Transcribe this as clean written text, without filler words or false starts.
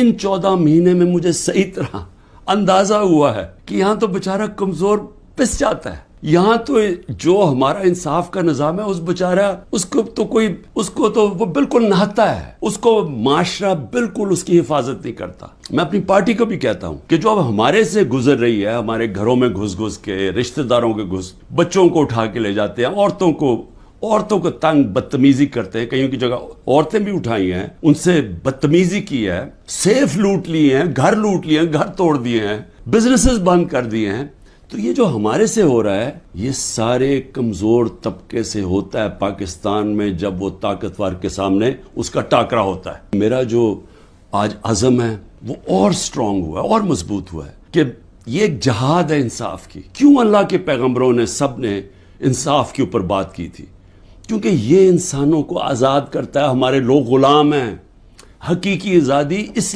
ان 14 مہینے میں مجھے صحیح طرح اندازہ ہوا ہے کہ یہاں تو بیچارہ کمزور پس جاتا ہے. یہاں تو جو ہمارا انصاف کا نظام ہے اس کو تو وہ بالکل نہتا ہے. اس کو معاشرہ بالکل اس کی حفاظت نہیں کرتا. میں اپنی پارٹی کو بھی کہتا ہوں کہ جو اب ہمارے سے گزر رہی ہے، ہمارے گھروں میں گھس کے، رشتہ داروں کے بچوں کو اٹھا کے لے جاتے ہیں، عورتوں کو تنگ بدتمیزی کرتے ہیں. کہیں کی جگہ عورتیں بھی اٹھائی ہیں، ان سے بدتمیزی کی ہے، سیف لوٹ لیے ہیں، گھر لوٹ لیے ہیں، گھر توڑ دیے ہیں، بزنسز بند کر دیے ہیں. تو یہ جو ہمارے سے ہو رہا ہے، یہ سارے کمزور طبقے سے ہوتا ہے. پاکستان میں جب وہ طاقتور کے سامنے اس کا ٹاکرا ہوتا ہے. میرا جو آج عزم ہے وہ اور سٹرونگ ہوا ہے، اور مضبوط ہوا ہے کہ یہ ایک جہاد ہے انصاف کی. کیوں اللہ کے پیغمبروں نے سب نے انصاف کے اوپر بات کی تھی؟ کیونکہ یہ انسانوں کو آزاد کرتا ہے. ہمارے لوگ غلام ہیں. حقیقی آزادی اس